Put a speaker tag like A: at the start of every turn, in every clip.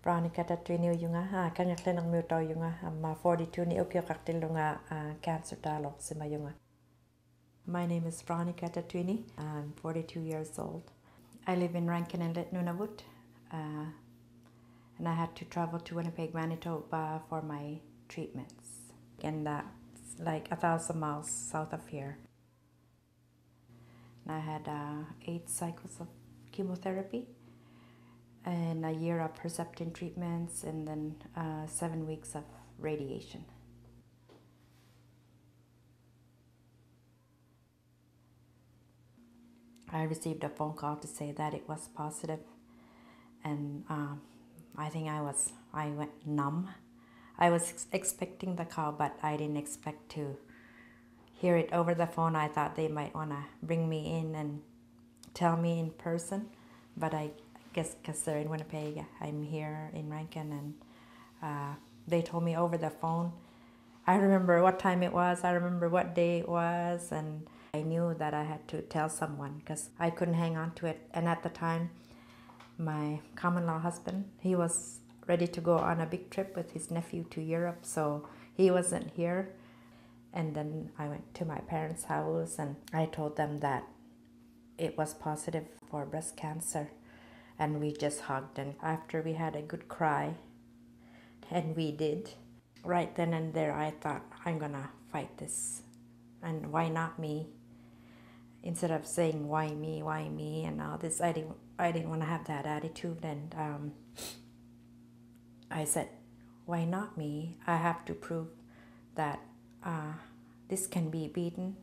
A: Veronica Tatwini yunga kanya klenang miutaw yunga 42 ni upyo kaktilunga cancer dialogue sima yunga. My name is Veronica Tatwini. I'm 42 years old. I live in Rankin Inlet, Nunavut, and I had to travel to Winnipeg, Manitoba for my treatments. And that's like 1,000 miles south of here. And I had 8 cycles of chemotherapy and a year of Herceptin treatments, and then 7 weeks of radiation. I received a phone call to say that it was positive, and I think I went numb. I was expecting the call, but I didn't expect to hear it over the phone. I thought they might want to bring me in and tell me in person, but I guess because they're in Winnipeg, I'm here in Rankin, and they told me over the phone. I remember what time it was, I remember what day it was, and I knew that I had to tell someone because I couldn't hang on to it. And at the time, my common-law husband, he was ready to go on a big trip with his nephew to Europe, so he wasn't here. And then I went to my parents' house and I told them that it was positive for breast cancer. And we just hugged, and after we had a good cry, and we did, right then and there I thought, I'm gonna fight this, and why not me? Instead of saying why me and all this, I didn't want to have that attitude, and I said, why not me? I have to prove that this can be beaten.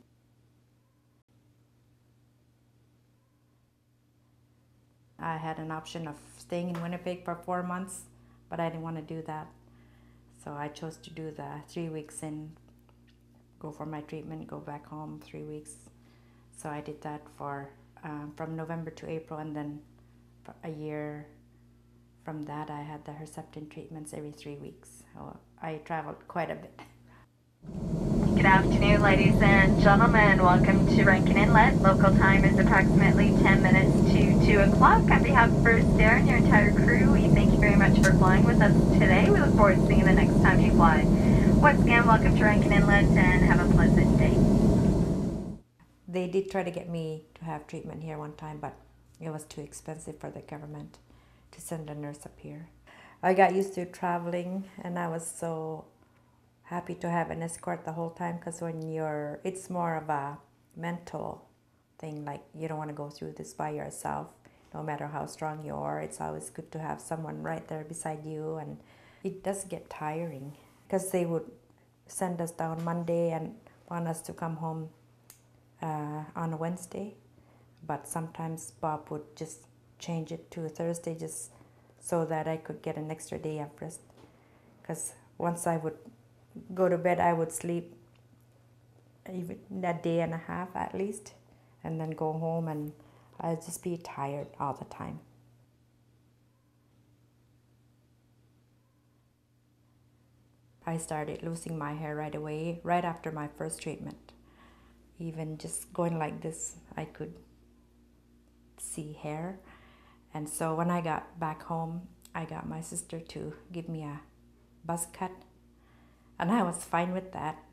A: I had an option of staying in Winnipeg for 4 months, but I didn't want to do that. So I chose to do the 3 weeks in, go for my treatment, go back home 3 weeks. So I did that for from November to April, and then for a year from that I had the Herceptin treatments every 3 weeks. So I traveled quite a bit.
B: Good afternoon, ladies and gentlemen. Welcome to Rankin Inlet. Local time is approximately 10 minutes to 2 o'clock. On behalf of First Air and your entire crew, we thank you very much for flying with us today. We look forward to seeing you the next time you fly. Once again, welcome to Rankin Inlet and have a pleasant day.
A: They did try to get me to have treatment here one time, but it was too expensive for the government to send a nurse up here. I got used to traveling, and I was so happy to have an escort the whole time, because when it's more of a mental thing, like you don't want to go through this by yourself. No matter how strong you are, it's always good to have someone right there beside you, and it does get tiring because they would send us down Monday and want us to come home on a Wednesday, but sometimes Bob would just change it to a Thursday just so that I could get an extra day of rest, because once I would go to bed, I would sleep even a day and a half at least, and then go home and I'd just be tired all the time. I started losing my hair right away, right after my first treatment. Even just going like this, I could see hair. And so when I got back home, I got my sister to give me a buzz cut, and I was fine with that.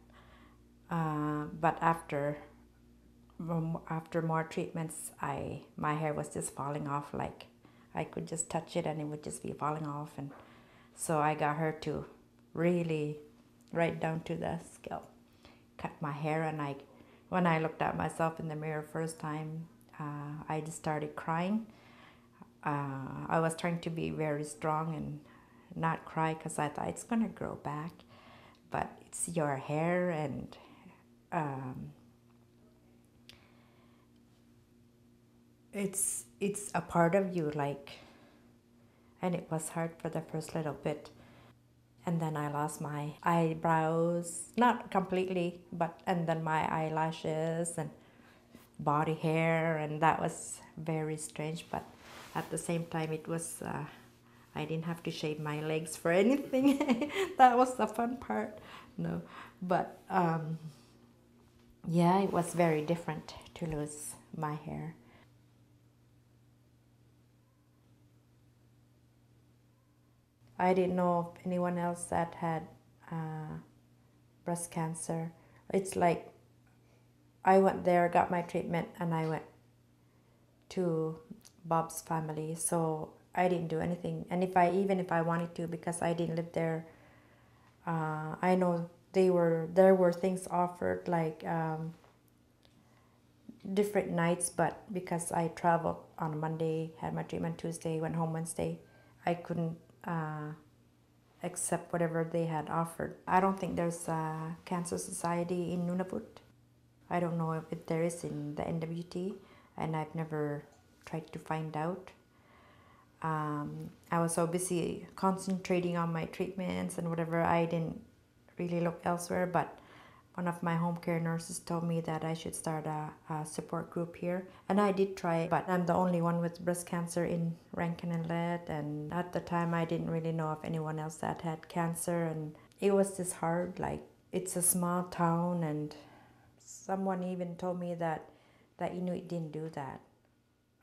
A: But after more treatments, my hair was just falling off. Like I could just touch it and it would just be falling off. And so I got her to really, right down to the scalp, cut my hair. And when I looked at myself in the mirror first time, I just started crying. I was trying to be very strong and not cry, because I thought it's gonna grow back, but it's your hair, and it's a part of you, like, and it was hard for the first little bit. And then I lost my eyebrows, not completely, and then my eyelashes and body hair, and that was very strange. But at the same time, it was I didn't have to shave my legs for anything. That was the fun part. No, but yeah, it was very different to lose my hair. I didn't know of anyone else that had breast cancer. It's like I went there, got my treatment, and I went to Bob's family. So I didn't do anything. And even if I wanted to, because I didn't live there, I know there were things offered like different nights, but because I traveled on Monday, had my treatment Tuesday, went home Wednesday, I couldn't accept whatever they had offered. I don't think there's a cancer society in Nunavut. I don't know if there is in the NWT, and I've never tried to find out. I was so busy concentrating on my treatments and whatever, I didn't really look elsewhere, but one of my home care nurses told me that I should start a support group here. And I did try, but I'm the only one with breast cancer in Rankin Inlet. And at the time, I didn't really know of anyone else that had cancer. And it was just hard. Like, it's a small town, and someone even told me that Inuit didn't do that.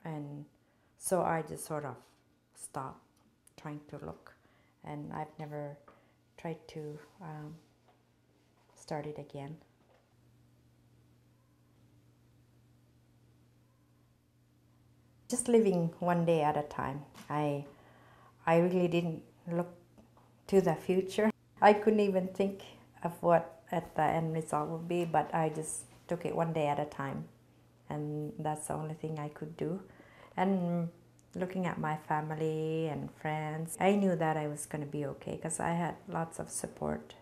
A: And so I just sort of stopped trying to look. And I've never tried to start it again. Just living one day at a time. I really didn't look to the future. I couldn't even think of what at the end result would be, but I just took it one day at a time. And that's the only thing I could do. And looking at my family and friends, I knew that I was going to be okay because I had lots of support.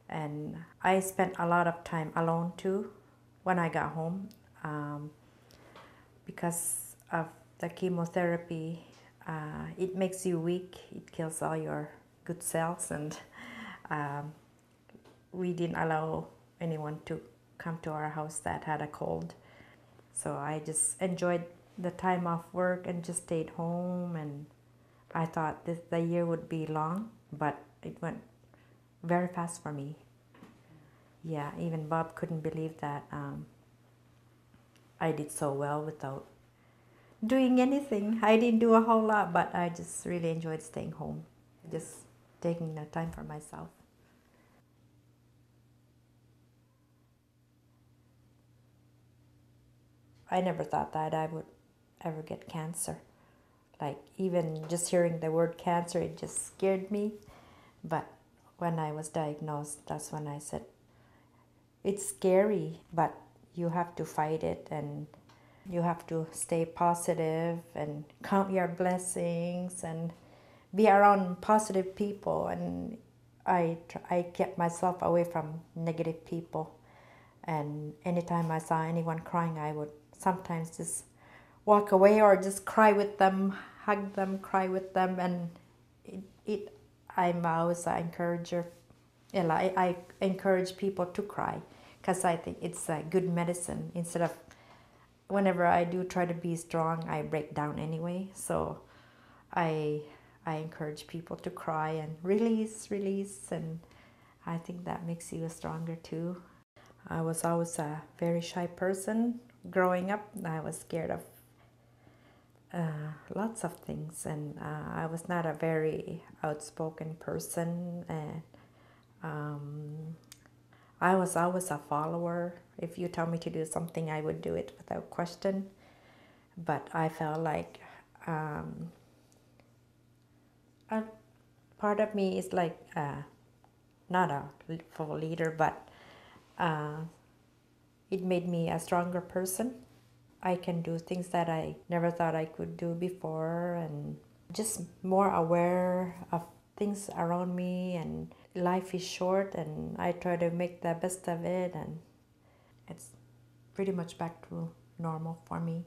A: And I spent a lot of time alone too when I got home, because of the chemotherapy. It makes you weak. It kills all your good cells, and we didn't allow anyone to come to our house that had a cold. So I just enjoyed the time off work and just stayed home. And I thought the year would be long, but it went very fast for me. Yeah, even Bob couldn't believe that I did so well without doing anything. I didn't do a whole lot, but I just really enjoyed staying home, just taking the time for myself. I never thought that I would ever get cancer. Like, even just hearing the word cancer, it just scared me. But when I was diagnosed, that's when I said, it's scary, but you have to fight it, and you have to stay positive and count your blessings and be around positive people. And I kept myself away from negative people. And anytime I saw anyone crying, I would sometimes just walk away or just cry with them, hug them, cry with them. And I'm always an encourager. I encourage people to cry because I think it's a good medicine. Instead of, whenever I do try to be strong, I break down anyway. So I encourage people to cry and release, and I think that makes you stronger too. I was always a very shy person growing up. I was scared of lots of things, and I was not a very outspoken person, and I was always a follower. If you tell me to do something, I would do it without question. But I felt like a part of me is like not a full leader, but it made me a stronger person. I can do things that I never thought I could do before, and just more aware of things around me. And life is short, and I try to make the best of it, and it's pretty much back to normal for me.